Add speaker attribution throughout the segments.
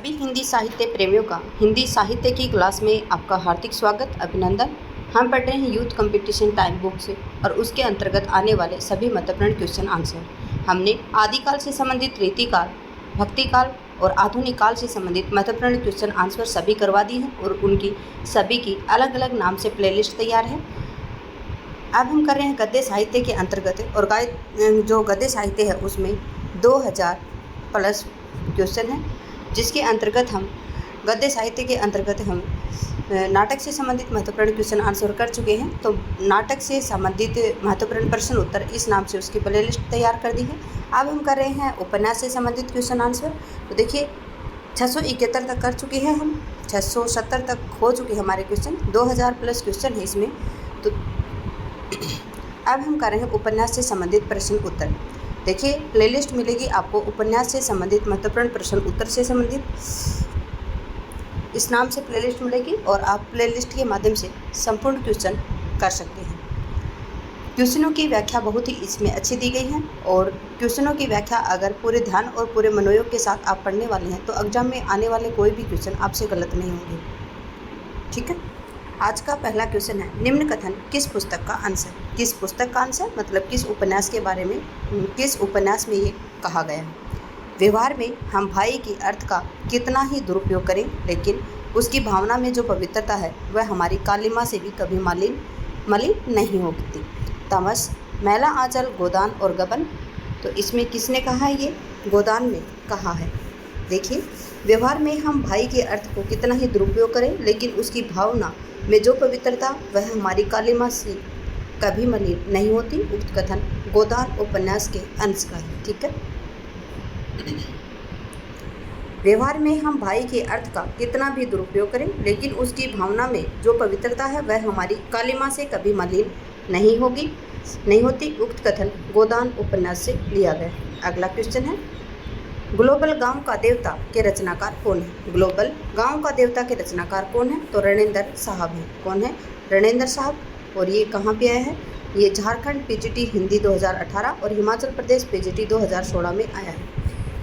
Speaker 1: सभी हिंदी साहित्य प्रेमियों का हिंदी साहित्य की क्लास में आपका हार्दिक स्वागत अभिनंदन। हम पढ़ रहे हैं यूथ कंपटीशन टाइम बुक से और उसके अंतर्गत आने वाले सभी महत्वपूर्ण क्वेश्चन आंसर। हमने आदिकाल से संबंधित रीतिकाल, भक्तिकाल और आधुनिक काल से संबंधित महत्वपूर्ण क्वेश्चन आंसर सभी करवा दी हैं और उनकी सभी की अलग अलग नाम से प्लेलिस्ट तैयार है। अब हम कर रहे हैं गद्य साहित्य के अंतर्गत और जो गद्य साहित्य है उसमें 2000 प्लस क्वेश्चन है, जिसके अंतर्गत हम गद्य साहित्य के अंतर्गत हम नाटक से संबंधित महत्वपूर्ण क्वेश्चन आंसर कर चुके हैं। तो नाटक से संबंधित महत्वपूर्ण प्रश्न उत्तर इस नाम से उसकी प्लेलिस्ट तैयार कर दी है। अब हम कर रहे हैं उपन्यास से संबंधित क्वेश्चन आंसर। तो देखिए 671 तक कर चुके हैं हम, 670 तक हो चुके हैं हमारे क्वेश्चन, 2000 प्लस क्वेश्चन है इसमें। तो अब हम कर रहे हैं उपन्यास से संबंधित प्रश्न उत्तर। देखिए प्लेलिस्ट मिलेगी आपको उपन्यास से संबंधित महत्वपूर्ण प्रश्न उत्तर से संबंधित, इस नाम से प्लेलिस्ट मिलेगी और आप प्लेलिस्ट के माध्यम से संपूर्ण क्वेश्चन कर सकते हैं। क्वेश्चनों की व्याख्या बहुत ही इसमें अच्छी दी गई है और क्वेश्चनों की व्याख्या अगर पूरे ध्यान और पूरे मनोयोग के साथ आप पढ़ने वाले हैं तो एग्जाम में आने वाले कोई भी क्वेश्चन आपसे गलत नहीं होंगे। ठीक है, आज का पहला क्वेश्चन है, निम्न कथन किस पुस्तक का अंश है? किस पुस्तक का अंश है मतलब किस उपन्यास के बारे में, किस उपन्यास में ये कहा गया है? व्यवहार में हम भाई की अर्थ का कितना ही दुरुपयोग करें लेकिन उसकी भावना में जो पवित्रता है वह हमारी कालिमा से भी कभी मलिन नहीं होती। तमस, मैला आंचल, गोदान और गबन। तो इसमें किसने कहा है? ये गोदान में कहा है। देखिए व्यवहार में हम भाई के अर्थ को कितना ही दुरुपयोग करें लेकिन उसकी भावना में जो पवित्रता वह हमारी कालिमा से कभी मलिन नहीं होती। उक्त कथन गोदान उपन्यास के अंश का है। ठीक है, व्यवहार में हम भाई के अर्थ का कितना भी दुरुपयोग करें लेकिन उसकी भावना में जो पवित्रता है वह हमारी कालिमा से कभी मलिन नहीं होती। उक्त कथन गोदान उपन्यास से लिया गया। अगला क्वेश्चन है, ग्लोबल गांव का देवता के रचनाकार कौन है? ग्लोबल गांव का देवता के रचनाकार कौन है? तो रणेंद्र साहब हैं। कौन है? रणेंद्र साहब। और ये कहाँ पे आया है? ये झारखंड पीजीटी हिंदी 2018 और हिमाचल प्रदेश पीजीटी 2016 में आया है।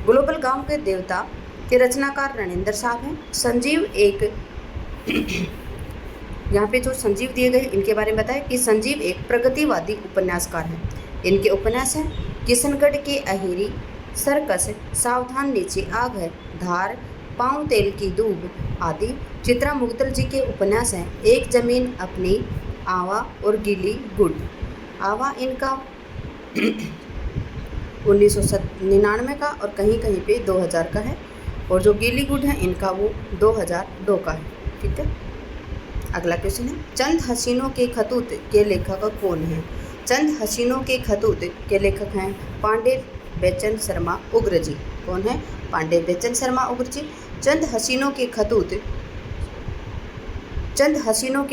Speaker 1: ग्लोबल गांव के देवता के रचनाकार रणेंद्र साहब हैं। संजीव एक यहाँ पे जो संजीव दिए गए इनके बारे में बताएं कि संजीव एक प्रगतिवादी उपन्यासकार हैं। इनके उपन्यास हैं किशनगढ़ के अहिरी, सर्कस, सावधान नीचे आग है, धार, पाँव तेल की दूब आदि। चित्रा मुगदल जी के उपन्यास हैं एक जमीन अपनी, आवा और गीली गुड़। आवा इनका 1999 का और कहीं कहीं पे 2000 का है और जो गीली गुड़ है इनका वो 2002 का है। ठीक है, अगला क्वेश्चन है, चंद हसीनों के खतूत के लेखक कौन हैं? चंद हसीनों के खतूत के लेखक हैं पांडे बेचन शर्मा उग्र जी। कौन है? पांडे बेचन शर्मा उग्र जी। चंद हसीनों के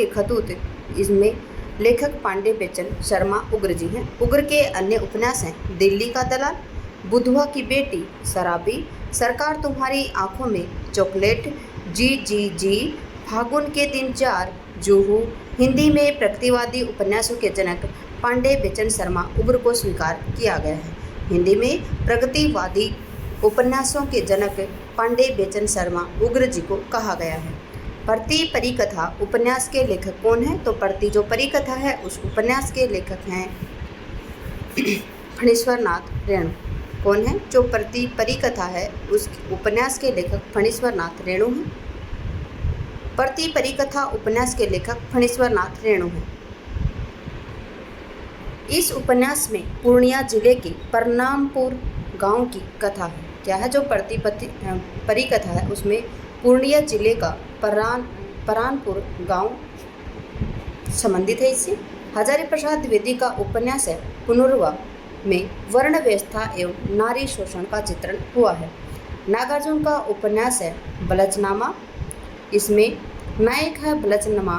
Speaker 1: खतूत इसमें लेखक पांडे बेचन शर्मा उग्र जी हैं। उग्र के अन्य उपन्यास हैं दिल्ली का दलाल, बुधवा की बेटी, शराबी, सरकार तुम्हारी आंखों में, चॉकलेट, जी, फागुन के दिन 4, जूहू। हिंदी में प्रगतिवादी उपन्यासों के जनक पांडे बेचन शर्मा उग्र को स्वीकार किया गया है। हिंदी में प्रगतिवादी उपन्यासों के जनक पांडे बेचन शर्मा उग्र जी को कहा गया है। प्रति परिकथा उपन्यास के लेखक कौन है? तो प्रति जो परिकथा है उस उपन्यास के लेखक हैं फणीश्वर नाथ रेणु। कौन है? जो प्रति परिकथा है उस उपन्यास के लेखक फणीश्वर नाथ रेणु हैं। प्रति परिकथा उपन्यास के लेखक फणीश्वर नाथ रेणु हैं। इस उपन्यास में पूर्णिया जिले के परनामपुर गांव की कथा है। क्या है? जो परिकथा है उसमें पूर्णिया जिले का परानपुर गांव संबंधित है इससे। हजारी प्रसाद द्विवेदी का उपन्यास है पुनर्वा में वर्ण व्यवस्था एवं नारी शोषण का चित्रण हुआ है। नागार्जुन का उपन्यास है बलचनामा, इसमें नायक है बलचनामा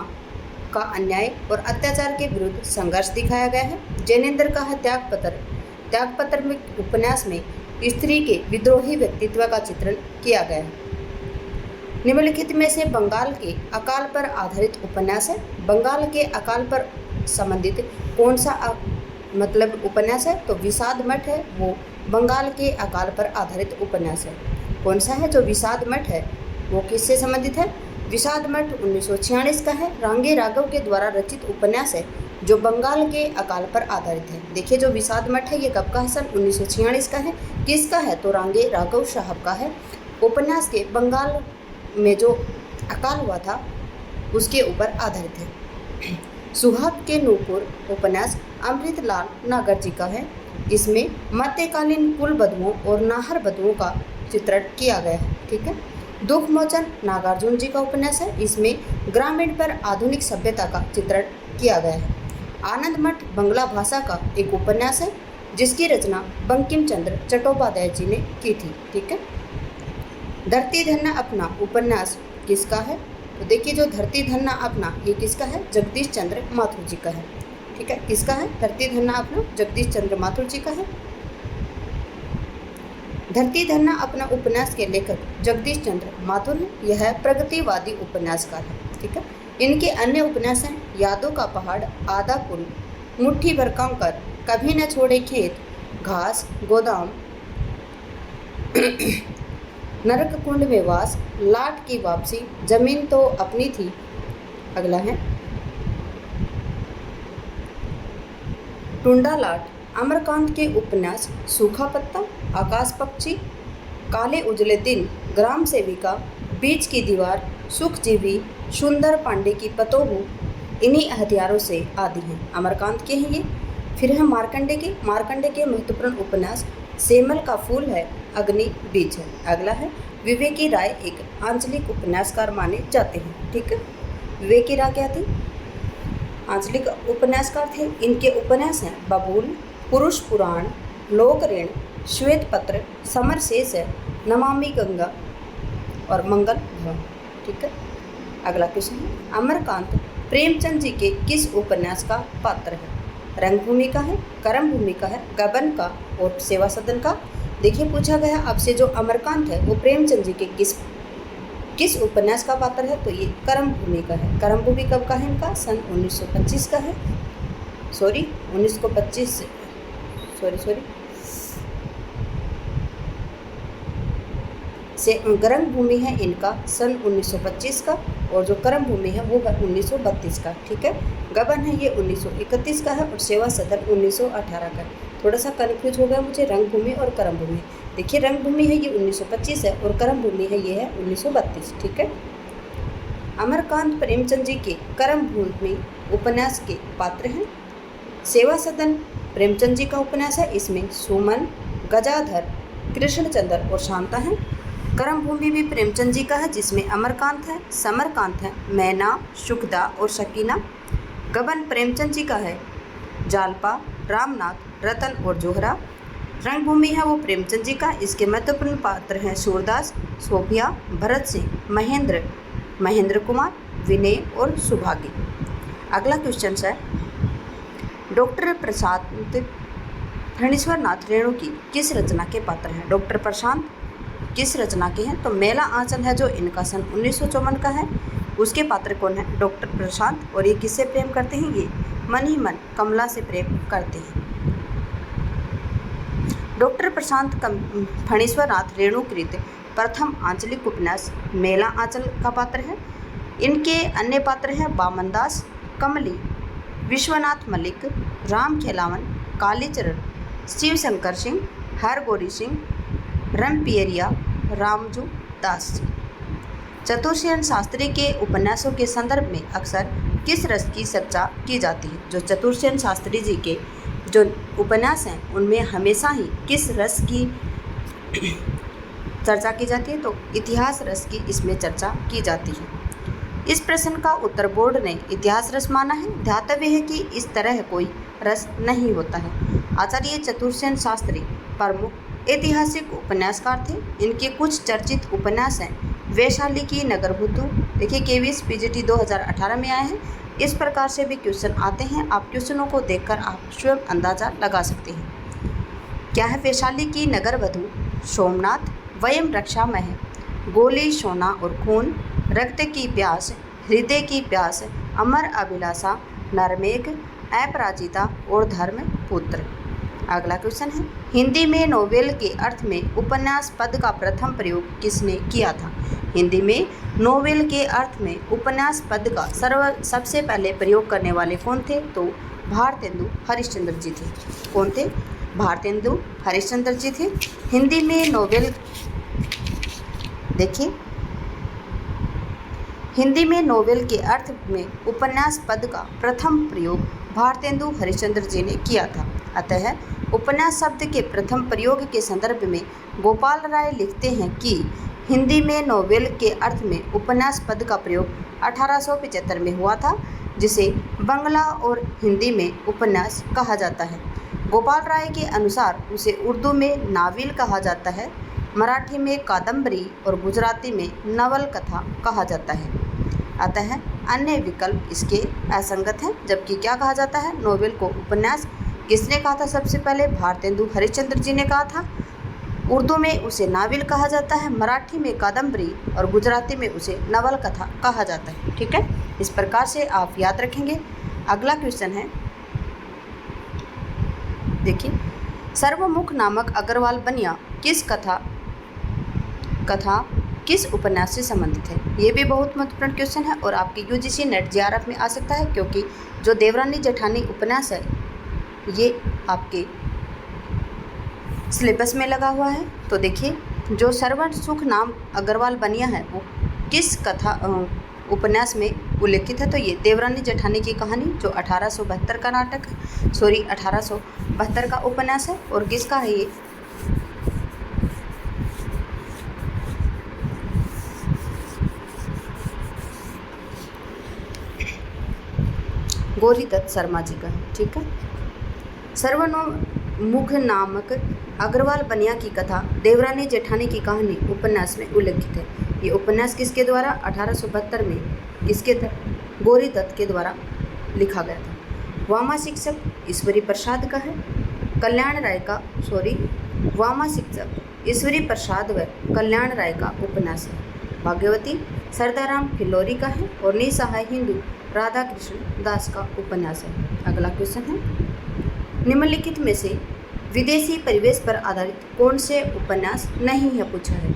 Speaker 1: का अन्याय और अत्याचार के विरुद्ध संघर्ष दिखाया गया है। जैनेन्द्र का है त्यागपत्र में उपन्यास में स्त्री के विद्रोही व्यक्तित्व का चित्रण किया गया है। निम्नलिखित में से बंगाल के अकाल पर आधारित उपन्यास है। बंगाल के अकाल पर संबंधित कौन सा मतलब उपन्यास है? तो विषाद मठ है, वो बंगाल के अकाल पर आधारित उपन्यास है। कौन सा है? जो विषाद मठ है वो किससे संबंधित है? विषाद मठ 1946 का है। रांगे राघव के द्वारा रचित उपन्यास है जो बंगाल के अकाल पर आधारित है। देखिए जो विषाद मठ है ये कब का है? सन 1946 का है। किसका है? तो रांगे राघव साहब का है। उपन्यास के बंगाल में जो अकाल हुआ था उसके ऊपर आधारित है। सुहाग के नूपुर उपन्यास अमृतलाल नागर जी का है। इसमें मध्यकालीन कुल बधुओं और नाहर बधुओं का चित्रण किया गया है। ठीक है। दुख मोचन नागार्जुन जी का उपन्यास है। इसमें ग्रामीण पर आधुनिक सभ्यता का चित्रण किया गया है। आनंद मठ बंगला भाषा का एक उपन्यास है जिसकी रचना बंकिम चंद्र चट्टोपाध्याय जी ने की थी। ठीक है। धरती धन्ना अपना उपन्यास किसका है? तो देखिए जो धरती धन्ना अपना ये किसका है? जगदीश चंद्र माथुर जी का है। ठीक है। किसका है? धरती धन्ना अपना जगदीश चंद्र माथुर जी का है। धरती धन्ना अपना उपन्यास के लेखक जगदीश चंद्र माथुर हैं। यह प्रगतिवादी उपन्यासकार है। ठीक है। इनके अन्य उपन्यास हैं यादों का पहाड़, आधा पुल, मुट्ठी भर कंकर, कभी न छोड़े खेत, घास, गोदाम, नरक कुंड में वास, लाट की वापसी, जमीन तो अपनी थी। अगला है टुंडा लाट। अमरकांत के उपन्यास सूखा पत्ता, आकाश पक्षी, काले उजले दिन, ग्राम सेविका, बीच की दीवार, सुखजीवी, सुंदर पांडे की पतोहू इन्हीं हथियारों से आदि हैं। अमरकांत के हैं ये। फिर है मार्कंडे के महत्वपूर्ण उपन्यास सेमल का फूल है, अग्नि बीज है। अगला है विवेकी राय एक आंचलिक उपन्यासकार माने जाते हैं। ठीक है। विवेकी राय क्या थी? आंचलिक उपन्यासकार थे। इनके उपन्यास हैं बबूल, पुरुष पुराण, लोक ऋण, श्वेत पत्र, समर शेष है, नमामि गंगा और मंगल भवन। ठीक है। अगला क्वेश्चन है अमरकांत प्रेमचंद जी के किस उपन्यास का पात्र है? रंगभूमि का है, कर्म भूमि का है, गबन का और सेवा सदन का। देखिए पूछा गया आपसे जो अमरकांत है वो प्रेमचंद जी के किस उपन्यास का पात्र है? तो ये कर्म भूमि का है। कर्म भूमि कब का है इनका? सन 1925 का है। सॉरी 1925 से गर्म भूमि है इनका सन 1925 का और जो कर्म भूमि है वो है 1932 का। ठीक है। गबन है ये 1931 का है और सेवा सदन 1918 का। थोड़ा सा कन्फ्यूज हो गया मुझे रंग भूमि और कर्म भूमि। देखिए रंग भूमि है ये 1925 है और कर्म भूमि है ये है 1932। ठीक है। अमरकांत प्रेमचंद जी के कर्म भूमि उपन्यास के पात्र हैं। सेवा सदन प्रेमचंद जी का उपन्यास है। इसमें सुमन, गजाधर, कृष्णचंद्र और शांता हैं। कर्म भूमि भी प्रेमचंद जी का है जिसमें अमरकांत है, समरकांत है, मैना, शुकदा और शकीना। गबन प्रेमचंद जी का है। जालपा, रामनाथ, रतन और जोहरा। रंगभूमि है वो प्रेमचंद जी का। इसके महत्वपूर्ण पात्र हैं सूरदास, सोफिया, भरत सिंह, महेंद्र कुमार, विनय और सुभागी। अगला क्वेश्चन है डॉक्टर प्रशांत फणीश्वर नाथ रेणु की किस रचना के पात्र हैं? डॉक्टर प्रशांत किस रचना के हैं? तो मेला आंचल है जो इनका सन 1954 का है। उसके पात्र कौन है? डॉक्टर प्रशांत। और ये किससे प्रेम करते हैं? ये मन ही मन कमला से प्रेम करते हैं। डॉक्टर प्रशांत फणीश्वर नाथ रेणुकृत प्रथम आंचलिक उपन्यास मेला आंचल का पात्र है। इनके अन्य पात्र हैं बामनदास, कमली, विश्वनाथ मलिक, राम खेलावन, कालीचरण, शिवशंकर सिंह, हरगोरी सिंह, रमपियरिया, रामजू दास जी। चतुर्सेन शास्त्री के उपन्यासों के संदर्भ में अक्सर किस रस की चर्चा की जाती है? जो चतुर्सेन शास्त्री जी के जो उपन्यास हैं उनमें हमेशा ही किस रस की चर्चा की जाती है? तो इतिहास रस की इसमें चर्चा की जाती है। इस प्रश्न का उत्तर बोर्ड ने इतिहास रस माना है। ध्यातव्य है कि इस तरह कोई रस नहीं होता है। आचार्य चतुर्सेन शास्त्री प्रमुख ऐतिहासिक उपन्यासकार थे। इनके कुछ चर्चित उपन्यास हैं वैशाली की नगरबुद्धू। देखिए केवीएस पीजीटी 2018 में आए हैं। इस प्रकार से भी क्वेश्चन आते हैं। आप क्वेश्चनों को देखकर आप स्वयं अंदाजा लगा सकते हैं। क्या है वैशाली की नगरवधू? सोमनाथ, वयम रक्षामय, गोली, सोना और खून, रक्त की प्यास, हृदय की प्यास, अमर अभिलाषा, नरमेघ, अपराजिता और धर्म पुत्र। अगला क्वेश्चन है हिंदी में नोवेल के अर्थ में उपन्यास पद का प्रथम प्रयोग किसने किया था? हिंदी में नोवेल के अर्थ में उपन्यास पद का सबसे पहले प्रयोग करने वाले कौन थे? तो भारतेंदु हरिश्चंद्र जी थे। कौन थे? भारतेंदु हरिश्चंद्र जी थे। हिंदी में नोवेल, देखिए, हिंदी में नोवेल के अर्थ में उपन्यास पद का प्रथम प्रयोग भारतेंदु हरिश्चंद्र जी ने किया था। अतः उपन्यास शब्द के प्रथम प्रयोग के संदर्भ में गोपाल राय लिखते हैं कि हिंदी में नोवेल के अर्थ में उपन्यास पद का प्रयोग 1875 में हुआ था, जिसे बांग्ला और हिंदी में उपन्यास कहा जाता है। गोपाल राय के अनुसार उसे उर्दू में नावल कहा जाता है, मराठी में कादम्बरी और गुजराती में नवल कथा कहा जाता है। अतः अन्य विकल्प इसके असंगत हैं। जबकि क्या कहा जाता है? नोवेल को उपन्यास किसने कहा था? सबसे पहले भारतेंदु हरिश्चंद्र जी ने कहा था। उर्दू में उसे नावल कहा जाता है, मराठी में कादम्बरी और गुजराती में उसे नवल कथा कहा जाता है। ठीक है, इस प्रकार से आप याद रखेंगे। अगला क्वेश्चन है, देखिए, सर्वमुख नामक अग्रवाल बनिया किस कथा किस उपन्यास से संबंधित है? ये भी बहुत महत्वपूर्ण क्वेश्चन है और आपके यूजीसी नेट जेआरएफ में आ सकता है, क्योंकि जो देवरानी जेठानी उपन्यास है ये आपके सिलेबस में लगा हुआ है। तो देखिए, जो सर्वसुख नाम अग्रवाल बनिया है वो किस उपन्यास में उल्लेखित है? तो ये देवरानी जेठानी की कहानी, जो 1872 का नाटक है, 1872 का उपन्यास है। और किसका है ये? गौरीदत्त शर्मा जी का है। ठीक है, सर्वमुख नामक अग्रवाल बनिया की कथा देवरानी जेठानी की कहानी उपन्यास में उल्लेखित है। ये उपन्यास किसके द्वारा 1872 में किसके गौरीदत्त के द्वारा लिखा गया था? वामा शिक्षक ईश्वरी प्रसाद का है, वामा शिक्षक ईश्वरी प्रसाद व कल्याण राय का उपन्यास है। भाग्यवती सरदाराम फिल्लोरी का है और निसहाय हिंदू राधा कृष्ण दास का उपन्यास है। अगला क्वेश्चन है, निम्नलिखित में से विदेशी परिवेश पर आधारित कौन से उपन्यास नहीं है? पूछा है।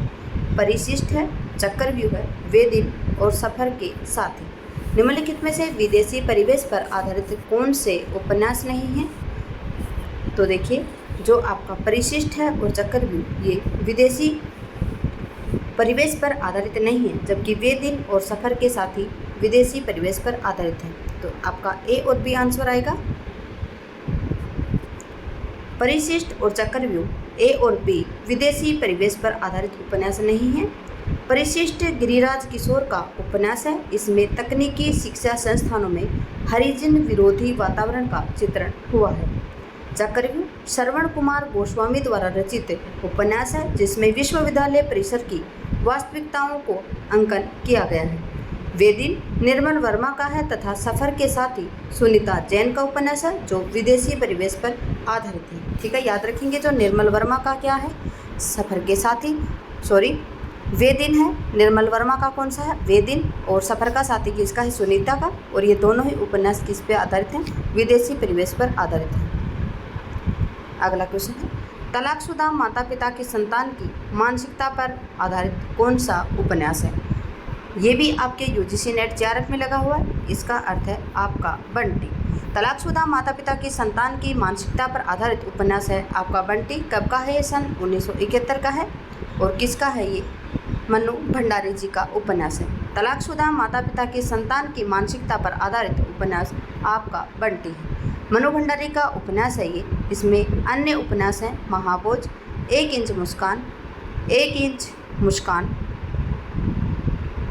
Speaker 1: परिशिष्ट है, चक्रव्यूह है, वे दिन और सफर के साथी। निम्नलिखित में से विदेशी परिवेश पर आधारित कौन से उपन्यास नहीं है? तो देखिए, जो आपका परिशिष्ट है और चक्रव्यूह ये विदेशी परिवेश पर आधारित नहीं है, जबकि वे दिन और सफर के साथी विदेशी परिवेश पर आधारित है। तो आपका ए और बी आंसर आएगा। परिशिष्ट और चक्रव्यूह ए और बी विदेशी परिवेश पर आधारित उपन्यास नहीं है। परिशिष्ट गिरिराज किशोर का उपन्यास है। इसमें तकनीकी शिक्षा संस्थानों में हरिजन विरोधी वातावरण का चित्रण हुआ है। चक्रव्यूह श्रवण कुमार गोस्वामी द्वारा रचित उपन्यास है, जिसमें विश्वविद्यालय परिसर की वास्तविकताओं को अंकन किया गया है। वे दिन निर्मल वर्मा का है तथा सफ़र के साथी सुनीता जैन का उपन्यास है, जो विदेशी परिवेश पर आधारित है। ठीक है, याद रखेंगे। जो निर्मल वर्मा का क्या है? सफ़र के साथी, वे दिन है। निर्मल वर्मा का कौन सा है? वे दिन। और सफ़र का साथी किसका है? सुनीता का। और ये दोनों ही उपन्यास किस पे आधारित हैं? विदेशी परिवेश पर आधारित है। अगला क्वेश्चन है, तलाकशुदा माता पिता की संतान की मानसिकता पर आधारित कौन सा उपन्यास है? ये भी आपके यूजीसी नेट जेआरएफ में लगा हुआ है। इसका अर्थ है आपका बंटी। तलाकशुदा माता पिता की संतान की मानसिकता पर आधारित उपन्यास है आपका बंटी। कब का है? ये सन 1971 का है। और किसका है? ये मनु भंडारी जी का उपन्यास है। तलाकशुदा माता पिता की संतान की मानसिकता पर आधारित उपन्यास आपका बंटी है। मनु भंडारी का उपन्यास है ये। इसमें अन्य उपन्यास हैं महाभोज, एक इंच मुस्कान।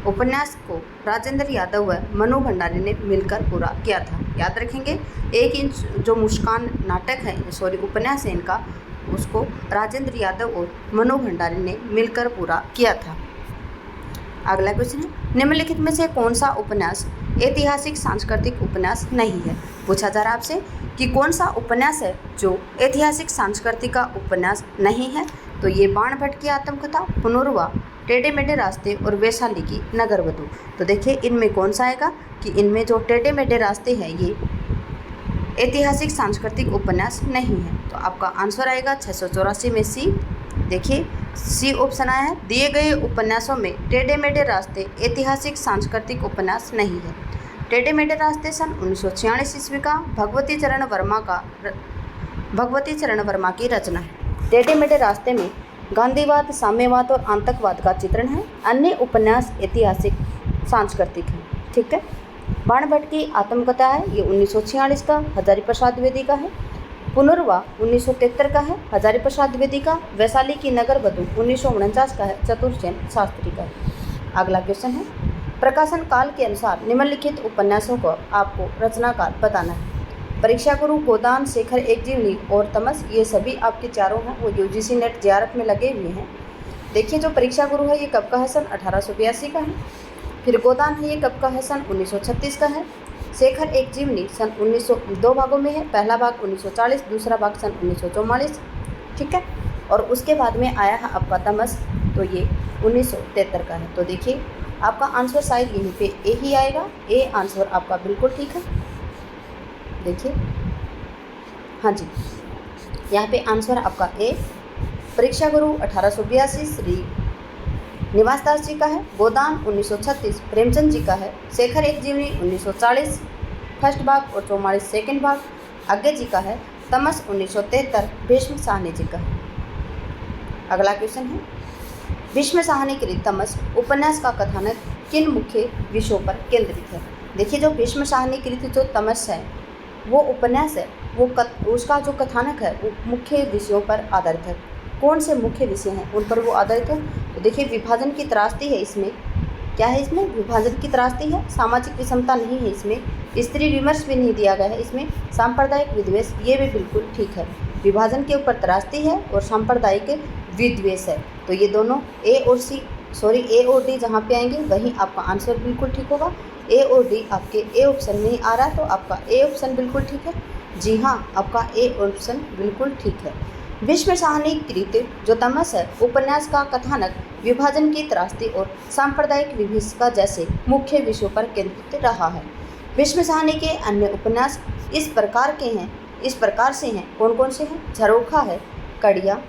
Speaker 1: उपन्यास को राजेंद्र यादव व मनु भंडारी ने मिलकर पूरा किया था। याद रखेंगे, एक इंच जो मुस्कान नाटक है, उपन्यास है इनका, उसको राजेंद्र यादव और मनु भंडारी ने मिलकर पूरा किया था। अगला क्वेश्चन है, निम्नलिखित में से कौन सा उपन्यास ऐतिहासिक सांस्कृतिक उपन्यास नहीं है? पूछा जा रहा है आपसे कि कौन सा उपन्यास है जो ऐतिहासिक सांस्कृतिक का उपन्यास नहीं है। तो ये बाण भट्ट की आत्मकथा, पुनर्वा, टेढ़े मेढ़े रास्ते और वैशाली की नगरवधु। तो देखिए, इनमें कौन सा आएगा कि इनमें जो टेढ़े मेढ़े रास्ते हैं ये ऐतिहासिक सांस्कृतिक उपन्यास नहीं है। तो आपका आंसर आएगा 684 में सी। देखिए सी ऑप्शन आया है, दिए गए उपन्यासों में टेढ़े मेढ़े रास्ते ऐतिहासिक सांस्कृतिक उपन्यास नहीं है। टेढ़े मेढ़े रास्ते सन 1946 ईस्वी का भगवती चरण वर्मा की रचना है। टेढ़े मेढ़े रास्ते में गांधीवाद, साम्यवाद और आतंकवाद का चित्रण है। अन्य उपन्यास ऐतिहासिक सांस्कृतिक है। ठीक है। बाणभट्ट की आत्मकथा है, ये 1946 का हजारी प्रसाद द्विवेदी का है। पुनर्वा 1973 का है, हजारी प्रसाद द्विवेदी का। वैशाली की नगर वधू 1949 का है, चतुर्सेन शास्त्री का है। अगला क्वेश्चन है, प्रकाशन काल के अनुसार निम्नलिखित उपन्यासों को आपको रचनाकाल बताना है। परीक्षा गुरु, गोदान, शेखर एक जीवनी और तमस, ये सभी आपके चारों हैं वो यूजीसी नेट जेआरएफ में लगे हुए हैं। देखिए जो परीक्षा गुरु है ये कब का है, सन 1882 का है। फिर गोदान है, ये कब का है, सन 1936 का है। शेखर एक जीवनी सन 1902 भागों में है, पहला भाग 1940, दूसरा भाग सन 1944। ठीक है। और उसके बाद में आया है आपका तमस, तो ये 1973 का है। तो देखिए आपका आंसर शायद यहीं पे ए ही आएगा। ए आंसर आपका बिल्कुल ठीक है। देखिए हाँ जी, यहाँ पे आंसर आपका ए। परीक्षा गुरु 1882 श्री निवास दास जी का है। गोदान 1936 प्रेमचंद जी का है। शेखर एक जीवनी 1940 फर्स्ट भाग और 44 सेकंड भाग आगे जी का है। तमस 1973 भीष्म साहनी जी का है। अगला क्वेश्चन है, भीष्म साहनी कृत तमस उपन्यास का कथानक किन मुख्य विषयों पर केंद्रित है। देखिए जो भीष्म साहनी कृत जो तमस है वो उपन्यास है, उसका जो कथानक है वो मुख्य विषयों पर आधारित है। कौन से मुख्य विषय हैं उन पर वो आधारित है। तो देखिए विभाजन की त्रासदी है इसमें। क्या है इसमें, विभाजन की त्रासदी है। सामाजिक विषमता नहीं है इसमें। स्त्री विमर्श भी नहीं दिया गया है इसमें। सांप्रदायिक विद्वेष, ये भी बिल्कुल ठीक है। विभाजन के ऊपर त्रासदी है और सांप्रदायिक विद्वेष है। तो ये दोनों ए और डी जहाँ पे आएंगे वहीं आपका आंसर बिल्कुल ठीक होगा। ए और डी आपके ए ऑप्शन में ही आ रहा है, तो आपका ए ऑप्शन बिल्कुल ठीक है। जी हाँ, आपका ए ऑप्शन बिल्कुल ठीक है। भीष्म साहनी कृत जो तमस है उपन्यास का कथानक विभाजन की त्रासदी और सांप्रदायिक विभीषिका जैसे मुख्य विषयों पर केंद्रित रहा है। भीष्म साहनी के अन्य उपन्यास इस प्रकार से हैं। कौन कौन से हैं? झरोखा है, कड़िया,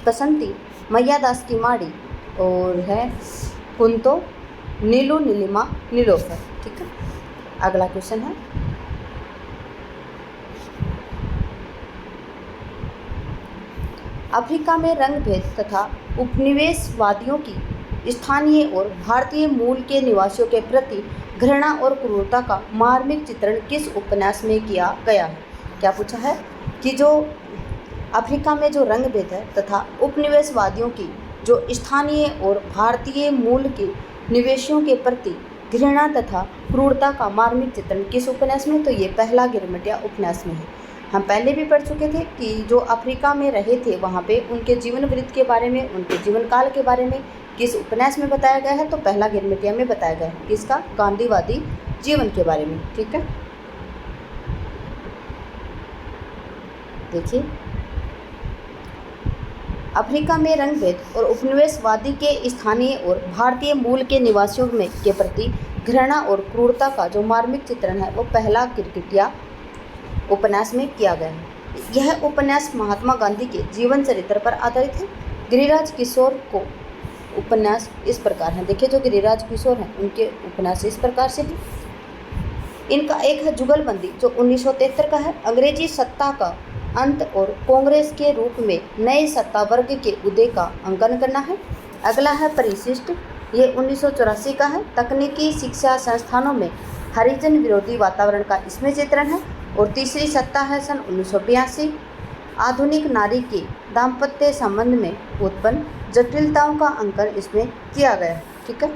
Speaker 1: बसंती, मैया दास की माड़ी और है कुंतो, नीलू, नीलिमा, नीलोफर। ठीक है। अगला क्वेश्चन है, अफ्रीका में रंगभेद तथा उपनिवेशवादियों की स्थानीय और भारतीय मूल के निवासियों के प्रति घृणा और क्रूरता का मार्मिक चित्रण किस उपन्यास में किया गया है। क्या पूछा है कि जो अफ्रीका में जो रंगभेद है तथा उपनिवेशवादियों की जो स्थानीय और भारतीय मूल के निवेशियों के प्रति घृणा तथा क्रूरता का मार्मिक चित्रण किस उपन्यास में, तो ये पहला गिरमिटिया उपन्यास में है। हम पहले भी पढ़ चुके थे कि जो अफ्रीका में रहे थे वहाँ पे उनके जीवन वृत्त के बारे में, उनके जीवन काल के बारे में किस उपन्यास में बताया गया है, तो पहला गिरमिटिया में बताया गया है। किसका? गांधीवादी जीवन के बारे में। ठीक है। देखिए अफ्रीका में रंगभेद और उपनिवेशवादी के स्थानीय और भारतीय मूल के निवासियों में के प्रति घृणा और क्रूरता का जो मार्मिक चित्रण है वो पहला गिरमिटिया उपन्यास में किया गया है। यह उपन्यास महात्मा गांधी के जीवन चरित्र पर आधारित है। गिरिराज किशोर को उपन्यास इस प्रकार हैं। देखिए जो गिरिराज किशोर हैं उनके उपन्यास इस प्रकार से हैं। इनका एक है जुगलबंदी जो 1973 का है। अंग्रेजी सत्ता का अंत और कांग्रेस के रूप में नए सत्ता वर्ग के उदय का अंकन करना है। अगला है परिशिष्ट, ये 1984 का है। तकनीकी शिक्षा संस्थानों में हरिजन विरोधी वातावरण का इसमें चित्रण है। और तीसरी सत्ता है सन 1982, आधुनिक नारी के दाम्पत्य संबंध में उत्पन्न जटिलताओं का अंकन इसमें किया गया है। ठीक है।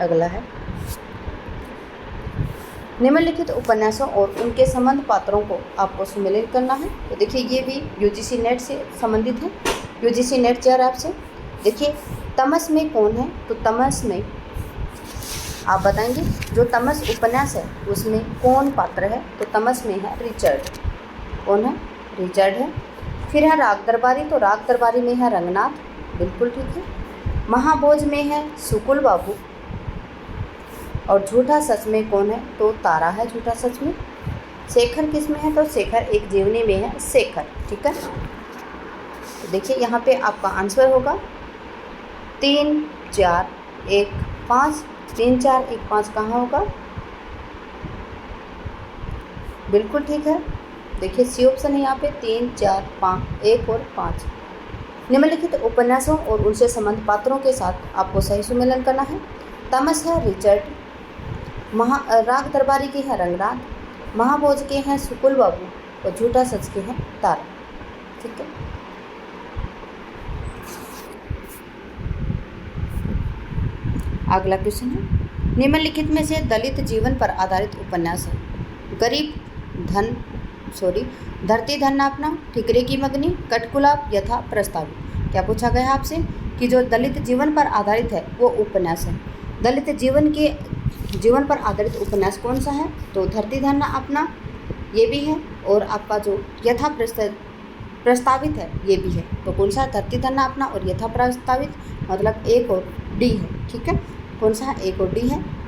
Speaker 1: अगला है, निम्नलिखित उपन्यासों और उनके संबंध पात्रों को आपको सम्मिलित करना है। तो देखिए ये भी यूजीसी नेट से संबंधित है, यूजीसी नेट जेआरएफ से। देखिए तमस में कौन है, तो तमस में आप बताएंगे जो तमस उपन्यास है उसमें कौन पात्र है, तो तमस में है रिचर्ड। कौन है? रिचर्ड है। फिर है राग दरबारी, तो राग दरबारी में है रंगनाथ, बिल्कुल ठीक है। महाभोज में है सुकुल बाबू। और झूठा सच में कौन है, तो तारा है झूठा सच में। शेखर किस में है? तो शेखर एक जीवनी में है, शेखर। ठीक है, तो देखिए यहाँ पे आपका आंसर होगा 3 4 1 5। 3 4 1 5 कहाँ होगा? बिल्कुल ठीक है। देखिए सी ऑप्शन है यहाँ पे 3 4 5 1 और 5। निम्नलिखित उपन्यासों और उनसे संबंध पात्रों के साथ आपको सही सुमेलन करना है। तमस है रिचर्ड, राग दरबारी के हैं रंगनाथ, महाभोज के हैं सुकुल बाबू और झूठा सच के हैं तारा। ठीक है, अगला क्वेश्चन है, निम्नलिखित में से दलित जीवन पर आधारित उपन्यास है। धरती धन नापना, ठिकरे की मगनी, कटगुलाब यथा प्रस्तावित। क्या पूछा गया आपसे कि जो दलित जीवन पर आधारित है वो उपन्यास है। दलित जीवन पर आधारित उपन्यास कौन सा है? तो धरती धन नापना ये भी है, और आपका जो यथा प्रस्तावित है ये भी है। तो कौन सा? धरती धन नापना और यथा प्रस्तावित, मतलब एक और डी है। ठीक है, कौन सा है? एक और डी है।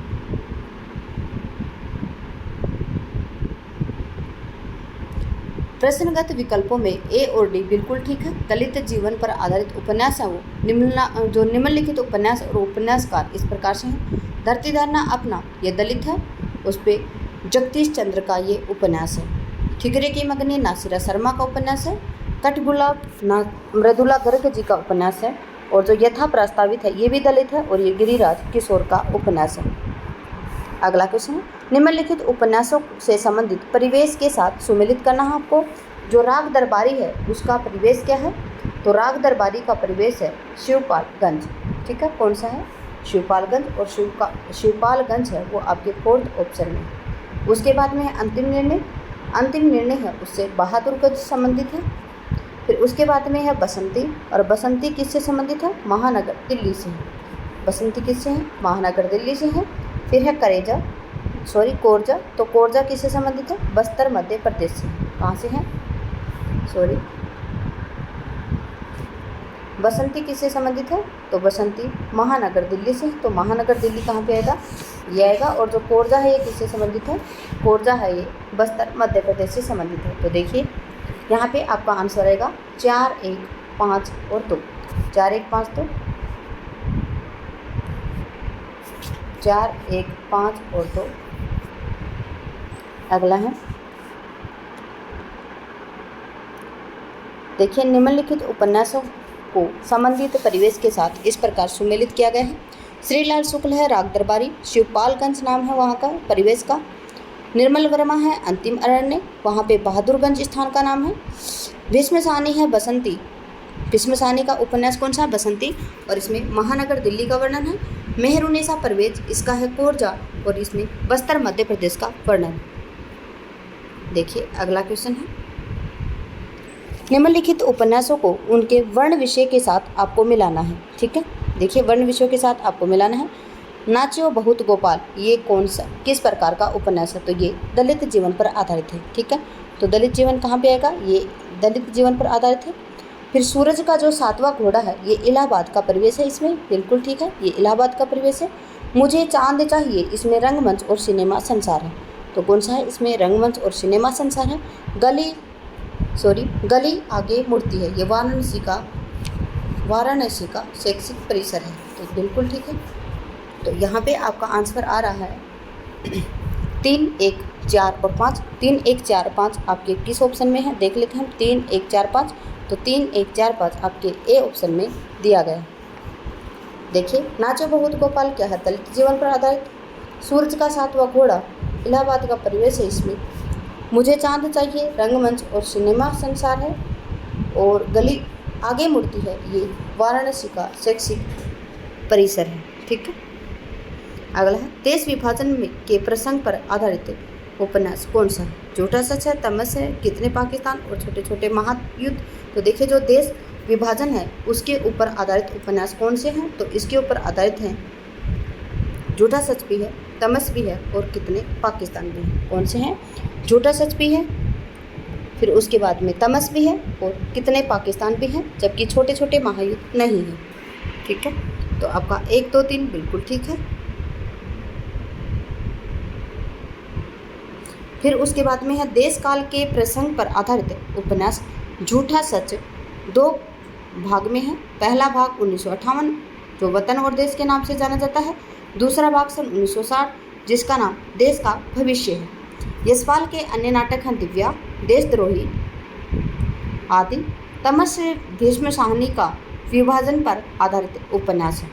Speaker 1: प्रश्नगत विकल्पों में ए और डी बिल्कुल ठीक है। दलित जीवन पर आधारित उपन्यास है वो निम्नलिखित उपन्यास और उपन्यासकार इस प्रकार से हैं। धरती धरना अपना ये दलित है, उस पर जगदीश चंद्र का ये उपन्यास है। ठिकरे की मगनी नासिरा शर्मा का उपन्यास है। कटगुलाब मृदुला गर्ग जी का उपन्यास है, और जो यथा प्रस्तावित है ये भी दलित है, और ये गिरिराज किशोर का उपन्यास है। अगला क्वेश्चन है, निम्नलिखित उपन्यासों से संबंधित परिवेश के साथ सुमेलित करना है आपको। जो राग दरबारी है उसका परिवेश क्या है? तो राग दरबारी का परिवेश है शिवपालगंज। ठीक है, कौन सा है? शिवपालगंज, और शिवपालगंज है वो आपके 4th ऑप्शन में है। उसके बाद में है अंतिम निर्णय है उससे बहादुरगंज संबंधित है। फिर उसके बाद में है बसंती, और बसंती किससे संबंधित है? महानगर दिल्ली से है। बसंती किससे है? महानगर दिल्ली से है। फिर है कोरजा, तो कोरजा किससे संबंधित है? बस्तर मध्य प्रदेश से। कहाँ से है? बसंती किससे संबंधित है? तो बसंती महानगर दिल्ली से। तो महानगर दिल्ली कहाँ पे आएगा? ये आएगा। और जो कोरजा है ये किससे संबंधित है? कोरजा है ये बस्तर मध्य प्रदेश से संबंधित है। तो देखिए यहाँ पे आपका आंसर आएगा 4 1 5 और 2। 4 1 5 2, 4 1 5 और 2। अगला है, देखिए निम्नलिखित उपन्यासों को संबंधित परिवेश के साथ इस प्रकार सुमेलित किया गया है। श्रीलाल शुक्ल है राग दरबारी, शिवपालगंज नाम है वहाँ का परिवेश का। निर्मल वर्मा है अंतिम अरण्य, वहाँ पे बहादुरगंज स्थान का नाम है। भीष्म साहनी है बसंती, भीष्म साहनी का उपन्यास कौन सा? बसंती, और इसमें महानगर दिल्ली का वर्णन है। मेहरुनिसा परवेज, इसका है कोरजा, और इसमें बस्तर मध्य प्रदेश का वर्णन। देखिए अगला क्वेश्चन है, निम्नलिखित उपन्यासों को उनके वर्ण विषय के साथ आपको मिलाना है। ठीक है, देखिए वर्ण विषयों के साथ आपको मिलाना है। नाच्यो बहुत गोपाल ये कौन सा किस प्रकार का उपन्यास है? तो ये दलित जीवन पर आधारित है। ठीक है, तो दलित जीवन कहाँ पे आएगा? ये दलित जीवन पर आधारित है। फिर सूरज का जो 7वां घोड़ा है ये इलाहाबाद का परिवेश है, इसमें बिल्कुल ठीक है, ये इलाहाबाद का परिवेश है। मुझे चांद चाहिए, इसमें रंगमंच और सिनेमा संसार है। तो कौन सा है? इसमें रंगमंच और सिनेमा संसार है। गली आगे मुड़ती है, ये वाराणसी का शैक्षिक परिसर है। तो बिल्कुल ठीक है, तो यहाँ पे आपका आंसर आ रहा है 3 1 4 और 5। 3 1 4 5 आपके किस ऑप्शन में है? देख लेते हैं हम। 3 1 4 5, तो 3 1 4 5 आपके ए ऑप्शन में दिया गया। देखिए नाचो बहुत गोपाल क्या है? दलित जीवन पर आधारित। सूरज का 7वां घोड़ा इलाहाबाद का परिवेश है, इसमें मुझे चांद चाहिए रंगमंच और सिनेमा संसार है। और गली आगे मुड़ती है ये वाराणसी का शैक्षिक परिसर है। ठीक है, अगला है, देश विभाजन के प्रसंग पर आधारित उपन्यास कौन सा है? झूठा सच है, तमस है, कितने पाकिस्तान और छोटे छोटे महायुद्ध। तो देखिए जो देश विभाजन है उसके ऊपर आधारित उपन्यास कौन से हैं? तो इसके ऊपर आधारित हैं झूठा सच भी है, तमस भी है और कितने पाकिस्तान भी हैं। कौन से हैं? झूठा सच भी है, फिर उसके बाद में तमस भी है और कितने पाकिस्तान भी हैं, जबकि छोटे छोटे महायुद्ध नहीं हैं। ठीक है, तो आपका 1 2 3 बिल्कुल ठीक है। फिर उसके बाद में है देश काल के प्रसंग पर आधारित उपन्यास झूठा सच, 2 भाग में है। पहला भाग 1958 जो वतन और देश के नाम से जाना जाता है, दूसरा भाग सन 1960 जिसका नाम देश का भविष्य है। यशपाल के अन्य नाटक हैं दिव्या, देशद्रोही आदि। तमस भीष्म साहनी का विभाजन पर आधारित उपन्यास है।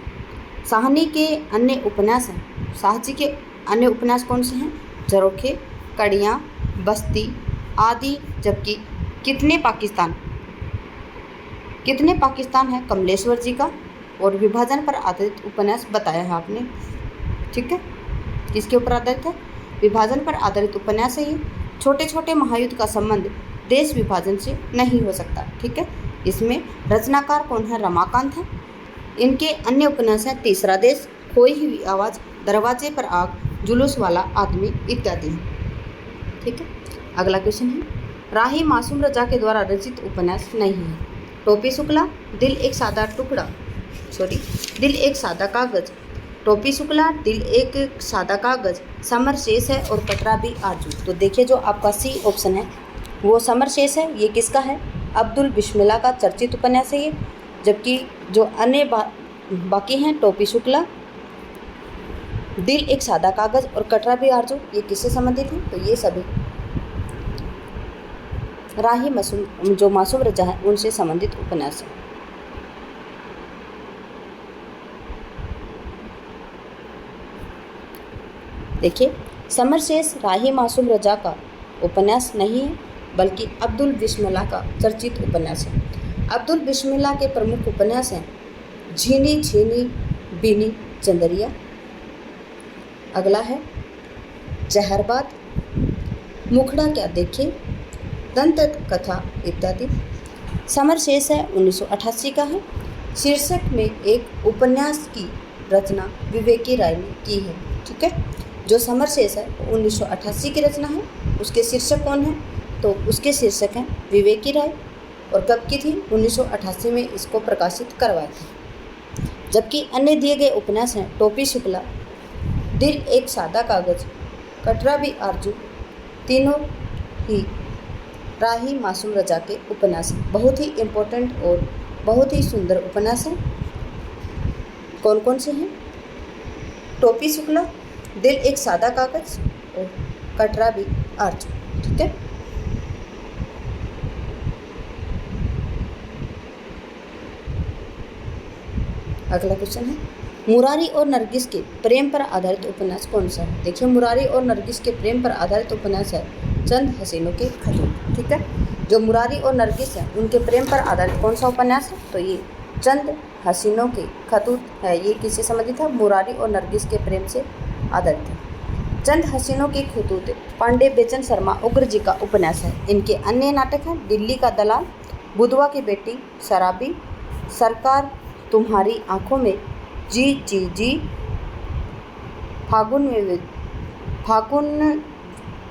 Speaker 1: साहनी के अन्य उपन्यास हैं, शाह जी के अन्य उपन्यास कौन से हैं? झरोखे, कड़ियाँ, बस्ती आदि। जबकि कितने पाकिस्तान है कमलेश्वर जी का, और विभाजन पर आधारित उपन्यास बताया है आपने। ठीक है, किसके ऊपर आधारित है? विभाजन पर आधारित उपन्यास है ये। छोटे छोटे महायुद्ध का संबंध देश विभाजन से नहीं हो सकता। ठीक है, इसमें रचनाकार कौन है? रमाकांत है। इनके अन्य उपन्यास हैं तीसरा देश, खोई हुई आवाज़, दरवाजे पर आग, जुलूस वाला आदमी इत्यादि हैं। ठीक है, अगला क्वेश्चन है राही मासूम रजा के द्वारा रचित उपन्यास नहीं है। टोपी शुक्ला, दिल एक सादा कागज, टोपी शुक्ला, दिल एक सादा कागज, समर शेष है और कटरा भी आरजू। तो देखिए जो आपका सी ऑप्शन है वो समर शेष है। ये किसका है? अब्दुल बिस्मिल्लाह का चर्चित उपन्यास है ये। जबकि जो अन्य बाकी हैं टोपी शुक्ला, दिल एक सादा कागज और कटरा भी आरजू, ये किससे संबंधित हैं? तो ये सभी राही मासूम रजा है उनसे संबंधित उपन्यास है। देखिए समर शेष राही मासूम रजा का उपन्यास नहीं है बल्कि अब्दुल बिस्मिल्लाह का चर्चित उपन्यास है। अब्दुल बिस्मिल्लाह के प्रमुख उपन्यास हैं झीनी झीनी बीनी चंदरिया, अगला है जहरबाद, मुखड़ा क्या देखे, दंत कथा इत्यादि। समर शेष है 1988 का है। शीर्षक में एक उपन्यास की रचना विवेकी राय ने की है। ठीक है, जो समर शेष है 1988 की रचना है। उसके शीर्षक कौन है? तो उसके शीर्षक हैं विवेकी राय, और कब की थी? 1988 में इसको प्रकाशित करवाया था। जबकि अन्य दिए गए उपन्यास हैं टोपी शुक्ला, दिल एक सादा कागज, कटरा भी आरजू, तीनों ही राही मासूम रजा के उपन्यास हैं। बहुत ही इम्पोर्टेंट और बहुत ही सुंदर उपन्यास हैं। कौन कौन से हैं? टोपी शुक्ला, दिल एक सादा कागज और कटरा भी आरजू। ठीक है, अगला क्वेश्चन है मुरारी और नरगिस के प्रेम पर आधारित उपन्यास कौन सा है? देखिए मुरारी और नरगिस के प्रेम पर आधारित उपन्यास है चंद हसीनों के खतूत। ठीक है, जो मुरारी और नरगिस हैं उनके प्रेम पर आधारित कौन सा उपन्यास है? तो ये चंद हसीनों के खतूत है। ये किससे संबंधित है? मुरारी और नरगिस के प्रेम से आधारित है। चंद हसीनों के खतूत पांडे बेचन शर्मा उग्र जी का उपन्यास है। इनके अन्य नाटक हैं दिल्ली का दलाल, बुधवा की बेटी, शराबी, सरकार तुम्हारी आंखों में, जी जी जी, फागुन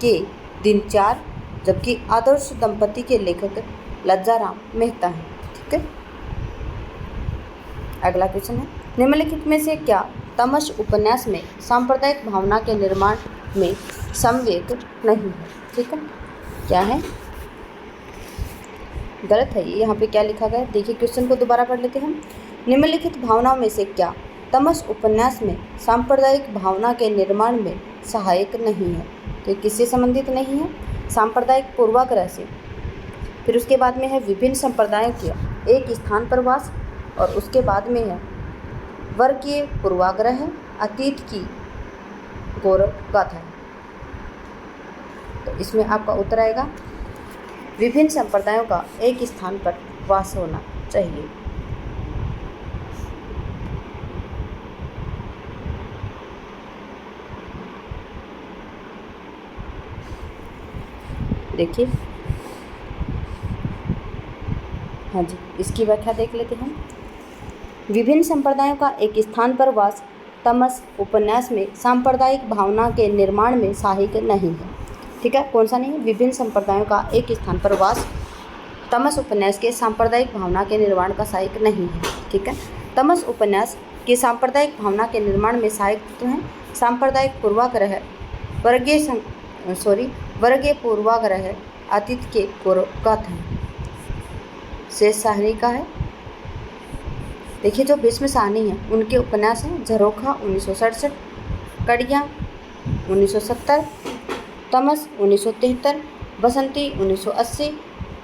Speaker 1: के दिन 4। जबकि आदर्श दंपति के लेखक लज्जाराम मेहता हैं। ठीक है, अगला क्वेश्चन है निम्नलिखित में से क्या तमस उपन्यास में सांप्रदायिक भावना के निर्माण में संवेग नहीं है? ठीक है, क्या है? गलत है ये। यहाँ पे क्या लिखा गया है? देखिए क्वेश्चन को दोबारा पढ़ लेते हैं। निम्नलिखित भावनाओं में से क्या तमस उपन्यास में सांप्रदायिक भावना के निर्माण में सहायक नहीं है? तो किससे संबंधित नहीं है? सांप्रदायिक पूर्वाग्रह से। फिर उसके बाद में है विभिन्न संप्रदायों के एक स्थान पर वास, और उसके बाद में है वर्गीय पूर्वाग्रह, अतीत की गौरव गाथा। तो इसमें आपका उत्तर आएगा विभिन्न संप्रदायों का एक स्थान पर वास होना चाहिए। देखिए, हाँ जी, इसकी व्याख्या देख लेते हैं। विभिन्न संप्रदायों का एक स्थान पर वास तमस उपन्यास में सांप्रदायिक भावना के निर्माण में सहायक नहीं है। ठीक है, कौन सा नहीं है? विभिन्न संप्रदायों का एक स्थान पर वास तमस उपन्यास के सांप्रदायिक भावना के निर्माण का सहायक नहीं है। ठीक है, तमस उपन्यास के सांप्रदायिक भावना के निर्माण में सहायक तो हैं सांप्रदायिक पूर्वाग्रह, वर्गीय पूर्वाग्रह अतीत के पूर्वगत हैं। शेष साहनी का है। देखिए जो भीष्म साहनी है उनके उपन्यास हैं झरोखा 1967, कड़ियाँ 1970, तमस 1973, बसंती 1980,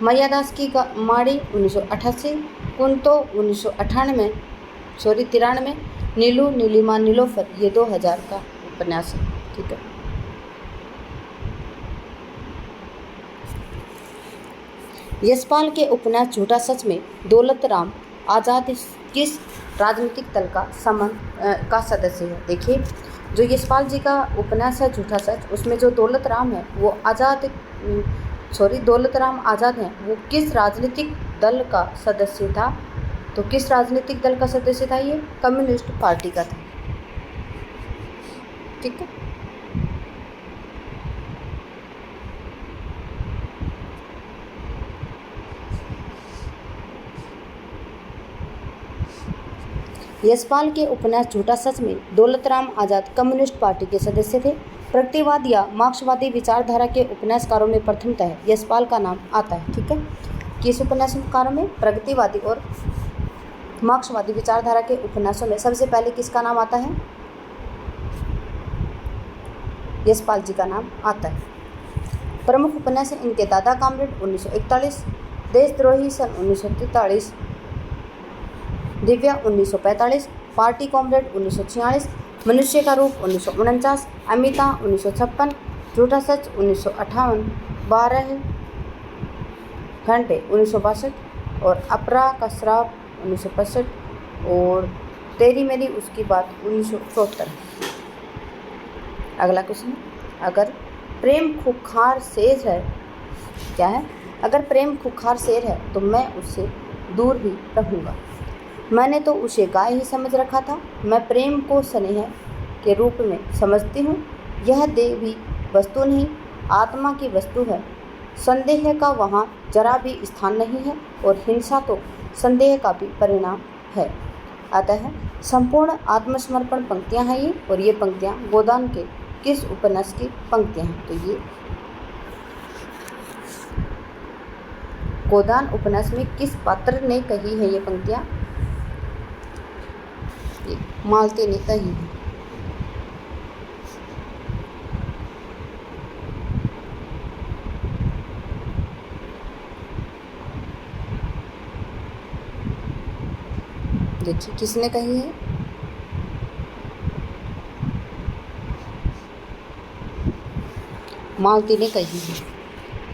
Speaker 1: मैयादास की माड़ी 1988, कुंतो 1993, नीलू नीलिमा नीलोफर ये 2000 का उपन्यास है। ठीक है। यशपाल के उपन्यास झूठा सच में दौलत राम आज़ाद किस राजनीतिक दल का सदस्य है। देखिए जो यशपाल जी का उपन्यास है झूठा सच, उसमें जो दौलत राम है वो दौलत राम आज़ाद हैं, वो किस राजनीतिक दल का सदस्य था। तो किस राजनीतिक दल का सदस्य था ये? कम्युनिस्ट पार्टी का था। ठीक है। यशपाल के उपन्यास झूठा सच में दौलत राम आज़ाद कम्युनिस्ट पार्टी के सदस्य थे। प्रगतिवाद या मार्क्सवादी विचारधारा के उपन्यासकारों में प्रथमतः यशपाल का नाम आता है। ठीक है। किस उपन्यासकारों में? प्रगतिवादी और मार्क्सवादी विचारधारा के उपन्यासों में सबसे पहले किसका नाम आता है? यशपाल जी का नाम आता है। प्रमुख उपन्यास हैं इनके दादा कामरेड 1941, देशद्रोही सन 1943, दिव्या 1945, पार्टी कॉमरेड 1946, मनुष्य का रूप 1949, अमिता 1956, झूठा सच 1958, 12 घंटे 1962 और अपरा का श्राप 1965 और तेरी मेरी उसकी बात 1974। अगला क्वेश्चन, अगर प्रेम खुखार शेर है, क्या है? अगर प्रेम खुखार शेर है तो मैं उससे दूर ही रहूँगा। मैंने तो उसे गाय ही समझ रखा था। मैं प्रेम को स्नेह के रूप में समझती हूँ। यह देह भी वस्तु नहीं, आत्मा की वस्तु है। संदेह का वहाँ जरा भी स्थान नहीं है और हिंसा तो संदेह का भी परिणाम है। अतः संपूर्ण आत्मसमर्पण पंक्तियाँ हैं ये, और ये पंक्तियाँ गोदान के किस उपन्यास की पंक्तियाँ हैं? तो ये गोदान उपन्यास में किस पात्र ने कही है ये पंक्तियाँ? मालती ने कही है। देखिए किसने कही है? मालती ने कही है।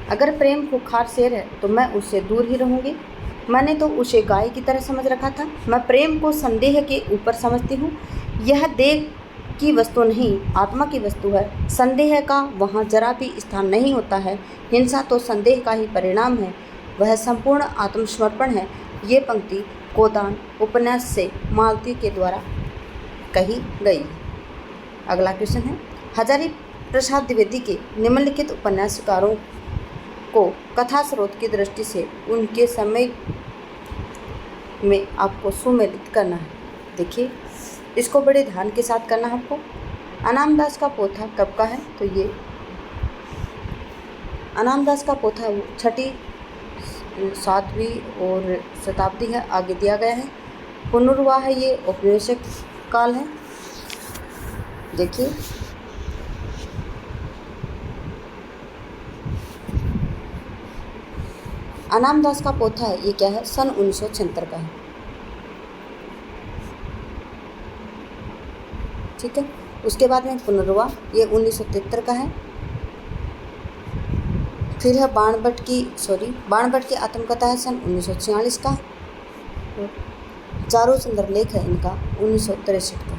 Speaker 1: अगर प्रेम खुखार शेर है तो मैं उससे दूर ही रहूँगी। मैंने तो उसे गाय की तरह समझ रखा था। मैं प्रेम को संदेह के ऊपर समझती हूँ। यह देह की वस्तु नहीं, आत्मा की वस्तु है। संदेह का वहाँ जरा भी स्थान नहीं होता है। हिंसा तो संदेह का ही परिणाम है। वह संपूर्ण आत्मसमर्पण है। ये पंक्ति गोदान उपन्यास से मालती के द्वारा कही गई। अगला क्वेश्चन है, हजारी प्रसाद द्विवेदी के निम्नलिखित उपन्यासकारों को कथा स्रोत की दृष्टि से उनके समय में आपको सुमेलित करना है। देखिए इसको बड़े ध्यान के साथ करना है आपको। अनामदास का पोथा कब का है? तो ये अनामदास का पोथा वो 6वीं 7वीं और शताब्दी है, आगे दिया गया है। पुनर्वाह है, ये औपनिवेशिक काल है। देखिए अनामदास का पोथा है, ये क्या है? सन 1976 का है। ठीक है। उसके बाद में पुनर्वाह, ये 1973 का है। फिर है बाणभट्ट की आत्मकथा है सन 1946 का। चारों सुंदर लेख है इनका 1963 का।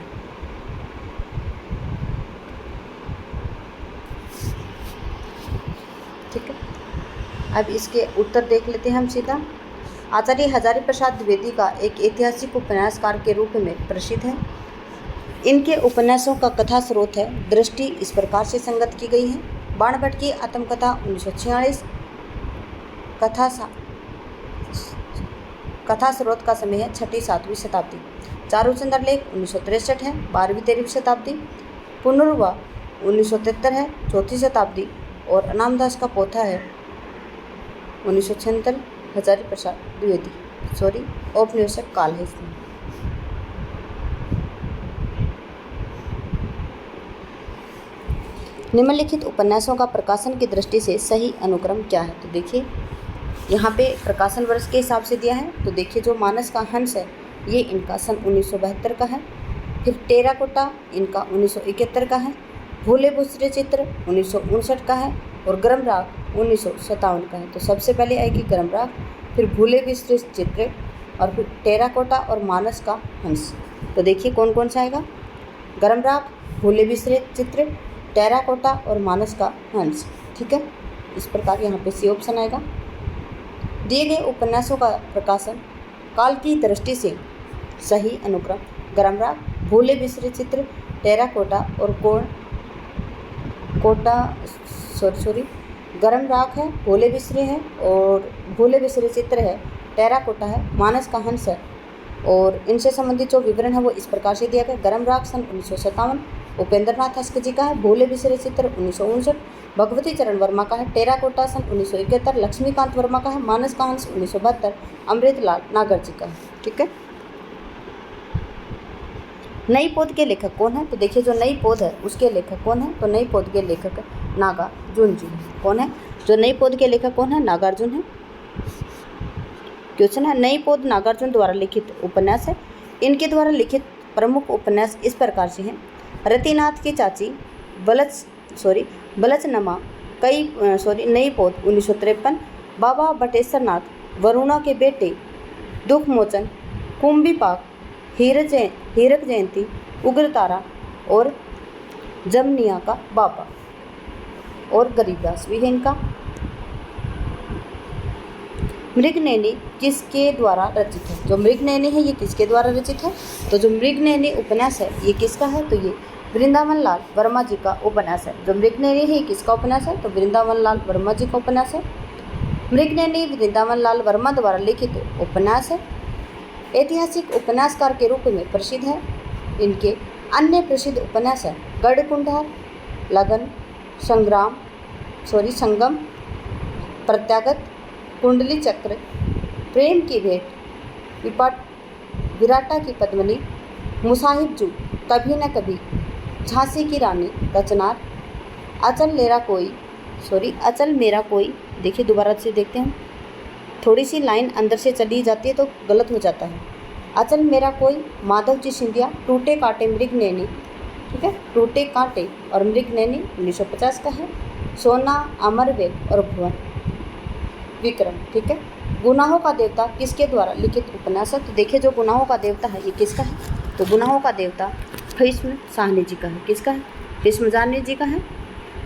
Speaker 1: ठीक है। अब इसके उत्तर देख लेते हैं हम सीधा। आचार्य हजारी प्रसाद द्विवेदी का एक ऐतिहासिक उपन्यासकार के रूप में प्रसिद्ध है। इनके उपन्यासों का कथा स्रोत है दृष्टि इस प्रकार से संगत की गई है। बाणभट्ट की आत्मकथा 1946, कथा स्रोत का समय है 6वीं 7वीं शताब्दी। चारों सुंदर लेख 1963 है, 12वीं 13वीं शताब्दी। पुनर्वाह 1973 है, 4वीं शताब्दी। और रामदास का पोथा है 1976 हजारी प्रसाद द्विवेदी, सॉरी औपनिवेशिक काल है इसमें। निम्नलिखित उपन्यासों का प्रकाशन की दृष्टि से सही अनुक्रम क्या है? तो देखिए यहाँ पे प्रकाशन वर्ष के हिसाब से दिया है। तो देखिए जो मानस का हंस है ये इनका सन 1972 का है, फिर टेराकोटा इनका 1971 का है, भूले बिसरे चित्र 1959 का है और गर्म राग 1957 का है। तो सबसे पहले आएगी गर्म राग, फिर भूले बिसरे चित्र और फिर टेराकोटा और मानस का हंस। तो देखिए कौन कौन सा आएगा, गर्म राग, भूले बिसरे चित्र, टेराकोटा और मानस का हंस। ठीक है, इस प्रकार यहाँ पे सी ऑप्शन आएगा। दिए गए उपन्यासों का प्रकाशन काल की दृष्टि से सही अनुक्रम गर्म राग, भूले बिसरे चित्र, टेराकोटा और गर्म राग है, भूले बिसरे है और भूले बिसरे चित्र है, टेराकोटा है, मानस का हंस है। और इनसे संबंधित जो विवरण है वो इस प्रकार से दिया गया। गर्म राग सन 1957 उपेंद्र नाथ हस्क जी का है, भूले बिसरे चित्र 1959 भगवती चरण वर्मा का है, टेराकोटा सन 1971 लक्ष्मीकांत वर्मा का है, मानस का हंस 1972 अमृतलाल नागर जी का है। ठीक है, नई पौध के लेखक कौन है? तो देखिए जो नई पौध है उसके लेखक कौन है? तो नई पौध के लेखक नागार्जुन जी कौन है? जो नई पौध के लेखक कौन है? नागार्जुन है। क्वेश्चन है नई पौध नागार्जुन द्वारा लिखित उपन्यास है। इनके द्वारा लिखित प्रमुख उपन्यास इस प्रकार से हैं। रतिनाथ की चाची, बलचनमा, नई पौध 1953, बाबा बटेश्वर नाथ, वरुणा के बेटे, दुख मोचन, कुंभी पाक, हीरक जयंती, उग्रतारा और जमनिया का बाबा और गरीबदास भी है इनका। मृगनयनी किसके द्वारा रचित है? जो मृगनयनी है ये किसके द्वारा रचित है? तो जो मृगनयनी उपन्यास है ये किसका है? तो ये वृंदावन लाल वर्मा जी का उपन्यास है। जो मृगनयनी है ये किसका उपन्यास है? तो वृंदावन लाल वर्मा जी का उपन्यास है। मृगनयनी वृंदावन लाल वर्मा द्वारा लिखित उपन्यास है। ऐतिहासिक उपन्यासकार के रूप में प्रसिद्ध है। इनके अन्य प्रसिद्ध उपन्यास है गढ़कुंडार, लगन, संगम, प्रत्यागत, कुंडली चक्र, प्रेम की भेंट, विराटा की पद्मिनी, मुसाहिब जू, कभी न कभी, झांसी की रानी, रचनार, अचल मेरा कोई। देखिए दोबारा से देखते हैं, थोड़ी सी लाइन अंदर से चली जाती है तो गलत हो जाता है। अचल मेरा कोई, माधव जी सिंधिया, टूटे कांटे मृगनयनी। ठीक है, टूटे कांटे और मृगनयनी 1950 का है। सोना, अमरवेल और भुवन विक्रम। ठीक है, गुनाहों का देवता किसके द्वारा लिखित उपन्यास है? तो देखिए जो गुनाहों का देवता है ये किसका है? तो गुनाहों का देवता भीष्म साहनी जी का है। किसका है? भीष्म साहनी जी का है।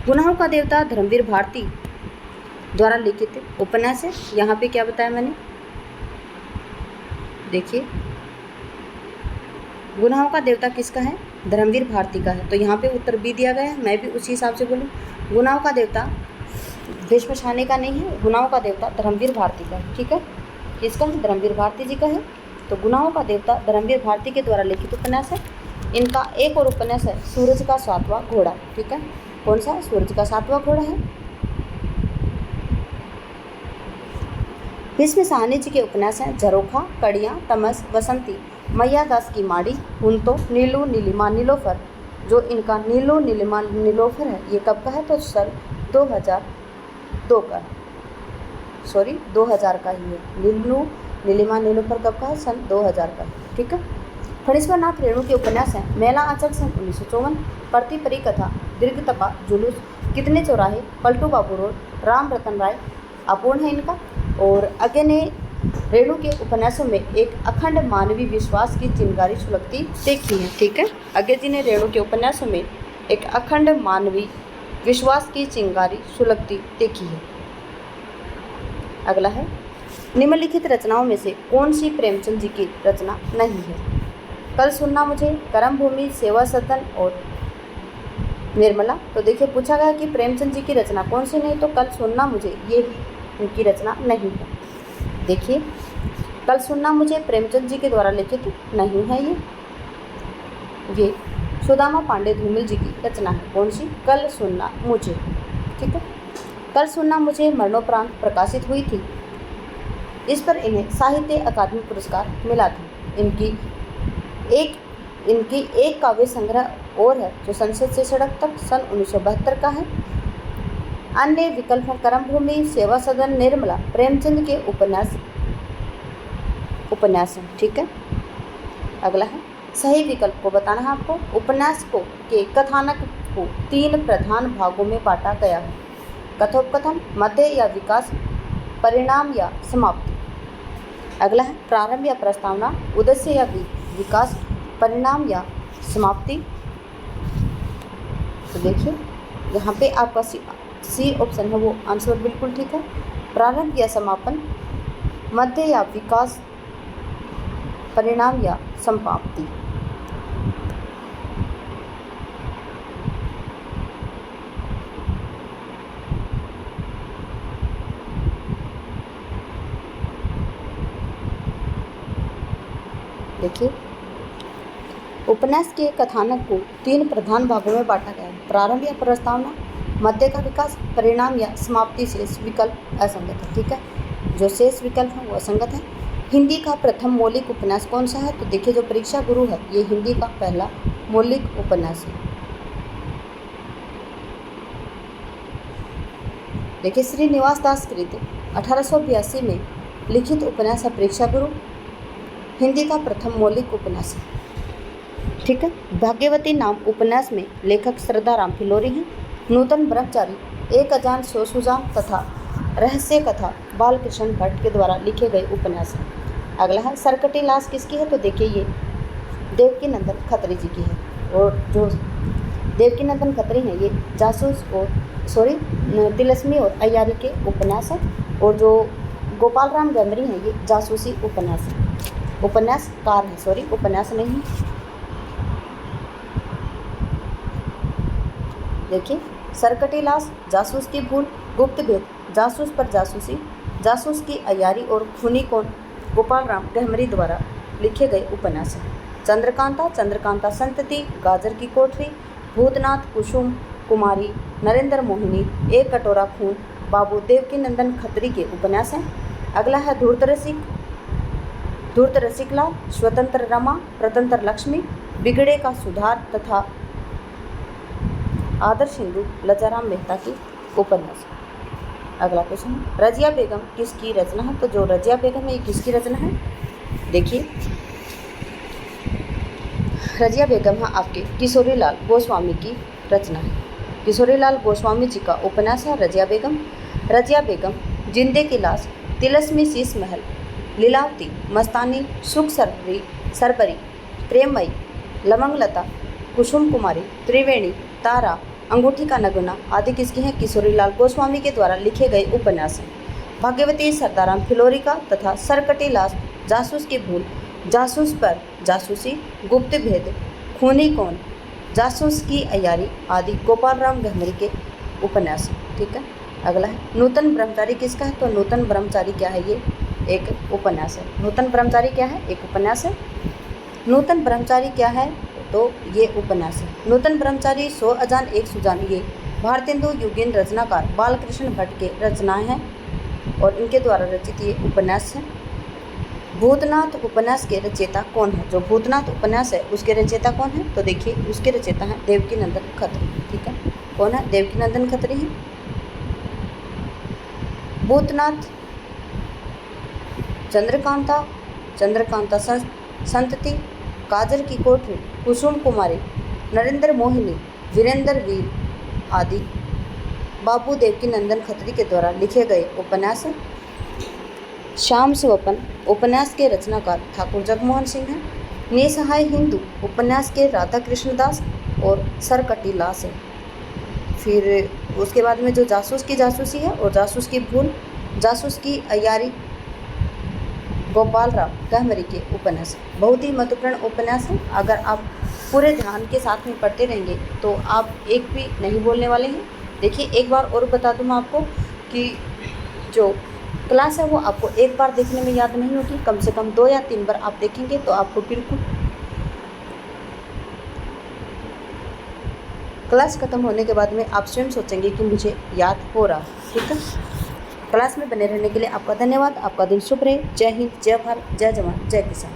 Speaker 1: गुनाहों का देवता धर्मवीर भारती द्वारा लिखित उपन्यास है। यहाँ पे क्या बताया मैंने, देखिए गुनाहों का देवता किसका है? धर्मवीर भारती का है। तो यहाँ पे उत्तर बी दिया गया है, मैं भी उसी हिसाब से बोलूँ। गुनाहों का देवता भीष्म साहनी का नहीं है, गुनाहों का देवता धर्मवीर भारती का है। ठीक है, किसका है? धर्मवीर भारती जी का है। तो गुनाहों का देवता धर्मवीर भारती के द्वारा लिखित उपन्यास है। इनका एक और उपन्यास है सूरज का सातवां घोड़ा। ठीक है, कौन सा? सूरज का सातवां घोड़ा है। भीष्म साहनी जी के उपन्यास हैं झरोखा, कड़ियाँ, तमस, वसंती, मैया दास की माड़ी, हुंतो, नीलू नीलिमा नीलोफर। जो इनका नीलू नीलिमा नीलोफर है ये कब का है? तो सन 2002 का, 2000 का ही है। नीलू नीलिमा नीलोफर कब का है? सन 2000 का है। ठीक है, फणीश्वर नाथ रेणु के उपन्यास हैं मेला आंचल सन 1954, प्रति परिकथा, दीर्घतपा, जुलूस, कितने चौराहे, पलटू बाबू रोड, राम रतन राय अपूर्ण है इनका। और अज्ञे ने रेणु के उपन्यासों में एक अखंड मानवीय विश्वास की चिंगारी सुलगती देखी है। ठीक है, अज्ञे जी ने रेणु के उपन्यासों में एक अखंड मानवीय विश्वास की चिंगारी सुलगती देखी है। अगला है निम्नलिखित रचनाओं में से कौन सी प्रेमचंद जी की रचना नहीं है? कल सुनना मुझे, करम भूमि, सेवा सदन और निर्मला। तो देखिए पूछा गया कि प्रेमचंद जी की रचना कौन सी नहीं, तो कल सुनना मुझे ये उनकी रचना नहीं है। देखिए कल सुनना मुझे प्रेमचंद जी के द्वारा लिखित नहीं है। ये सुदामा पांडे धूमिल जी की रचना है। कौन सी? कल सुनना मुझे। ठीक है, कल सुनना मुझे मरणोपरांत प्रकाशित हुई थी। इस पर इन्हें साहित्य अकादमी पुरस्कार मिला था। इनकी एक काव्य संग्रह और है जो संसद से सड़क तक सन 1972 का है। अन्य विकल्प है कर्मभूमि, सेवा सदन, निर्मला, प्रेमचंद के उपन्यास है। ठीक है, अगला है सही विकल्प को बताना है आपको। उपन्यास के कथानक को 3 प्रधान भागों में बांटा गया है। कथोपकथन, मध्य या विकास, परिणाम या समाप्ति। अगला है प्रारंभ या प्रस्तावना, उद्देश्य या विकास, परिणाम या समाप्ति। तो देखिए यहाँ पे आपका सी ऑप्शन है वो आंसर बिल्कुल ठीक है। प्रारंभ या समापन, मध्य या विकास, परिणाम या समाप्ति। देखिए उपन्यास के कथानक को 3 प्रधान भागों में बांटा गया है। प्रारंभ या प्रस्तावना, मध्य का विकास, परिणाम या समाप्ति। शेष विकल्प असंगत है। ठीक है, जो शेष विकल्प है वो असंगत है। हिंदी का प्रथम मौलिक उपन्यास कौन सा है? तो देखिए जो परीक्षा गुरु है ये हिंदी का पहला मौलिक उपन्यास है। देखिए श्रीनिवास दास कृत 1882 में लिखित उपन्यास है परीक्षा गुरु, हिंदी का प्रथम मौलिक उपन्यास है। ठीक है, भाग्यवती नाम उपन्यास में लेखक श्रद्धाराम फिलोरी हैं। नूतन ब्रह्मचारी, एक अजान सोसुजान तथा रहस्य कथा बालकृष्ण भट्ट के द्वारा लिखे गए उपन्यास हैं। अगला है सरकटी लाश किसकी है? तो देखिए ये देवकीनंदन खत्री जी की है। और जो देवकीनंदन खत्री हैं ये जासूस और तिलस्मी और अय्यारी के उपन्यास है। और जो गोपाल राम गैमरी हैं ये जासूसी उपन्यास है, उपन्यासकार है, उपन्यास नहीं। देखिए सरकटी लाश, जासूस की भूल, गुप्त भेद, जासूस पर जासूसी, जासूस की अय्यारी और खूनी कौन गोपाल राम गहमरी द्वारा लिखे गए उपन्यास हैं। चंद्रकांता, चंद्रकांता संतति, गाजर की कोठरी, भूतनाथ, कुसुम कुमारी, नरेंद्र मोहिनी, एक कटोरा खून बाबू देवकीनंदन खत्री के उपन्यास हैं। अगला है धूर्त रसिकलाल, स्वतंत्र रमा, प्रतंत्र लक्ष्मी, बिगड़े का सुधार तथा आदर्श हिंदू लजाराम मेहता की उपन्यास। अगला क्वेश्चन, रजिया बेगम किसकी रचना है? तो जो रजिया बेगम है ये किसकी रचना है? देखिए रजिया बेगम है आपके किशोरीलाल गोस्वामी की रचना है। किशोरीलाल गोस्वामी जी का उपन्यास है रजिया बेगम। रजिया बेगम, जिंदे की लाश, तिलस्मी शीश महल, लीलावती, मस्तानी, सुख सरबरी, प्रेममयी, लवंगलता, कुसुम कुमारी, त्रिवेणी, तारा, अंगूठी का नगुना आदि किसके हैं? किशोरीलाल गोस्वामी के द्वारा लिखे गए उपन्यास हैं। भाग्यवती सरदाराम फिलोरी का तथा सरकटी लाश, जासूस की भूल, जासूस पर जासूसी, गुप्त भेद, खूनी कौन, जासूस की अय्यारी आदि गोपाल राम गहमरी के उपन्यास हैं। ठीक है, अगला है नूतन ब्रह्मचारी किसका है? तो नूतन ब्रह्मचारी क्या है? ये एक उपन्यास है। नूतन ब्रह्मचारी क्या है? एक उपन्यास है। नूतन ब्रह्मचारी क्या है? तो ये उपन्यास है। नूतन ब्रह्मचारी, 100 अजान एक सुजान, ये भारतेंदु युगीन रचनाकार बालकृष्ण भट्ट के रचनाएं हैं और इनके द्वारा रचित ये उपन्यास है। भूतनाथ उपन्यास के रचयिता कौन है? जो भूतनाथ उपन्यास है उसके रचयिता कौन है? तो देखिए उसके रचयिता हैं देवकीनंदन खत्री। ठीक है, कौन है? देवकीनंदन खत्री हैं। भूतनाथ, चंद्रकांता संतति, गाजर की कोठरी, कुसुम कुमारी, नरेंद्र मोहिनी, वीरेंद्र वीर आदि बाबू देवकीनंदन खत्री के द्वारा लिखे गए उपन्यास हैं। श्याम स्वपन उपन्यास के रचनाकार ठाकुर जगमोहन सिंह हैं। निसहाय हिंदू उपन्यास के राधा कृष्ण दास और सरकटी लाश है। फिर उसके बाद में जो जासूस की जासूसी है और जासूस की भूल, जासूस की अय्यारी, गोपाल राम गहमरी के उपन्यास। बहुत ही महत्वपूर्ण उपन्यास है। अगर आप पूरे ध्यान के साथ में पढ़ते रहेंगे तो आप एक भी नहीं बोलने वाले हैं। देखिए एक बार और बता दूँ मैं आपको कि जो क्लास है वो आपको एक बार देखने में याद नहीं होगी, कम से कम 2 या 3 बार आप देखेंगे तो आपको बिल्कुल क्लास खत्म होने के बाद में आप स्वयं सोचेंगे कि मुझे याद हो रहा है। ठीक है। क्लास में बने रहने के लिए आपका धन्यवाद। आपका दिन शुभ रहे। जय हिंद, जय भारत, जय जवान, जय किसान।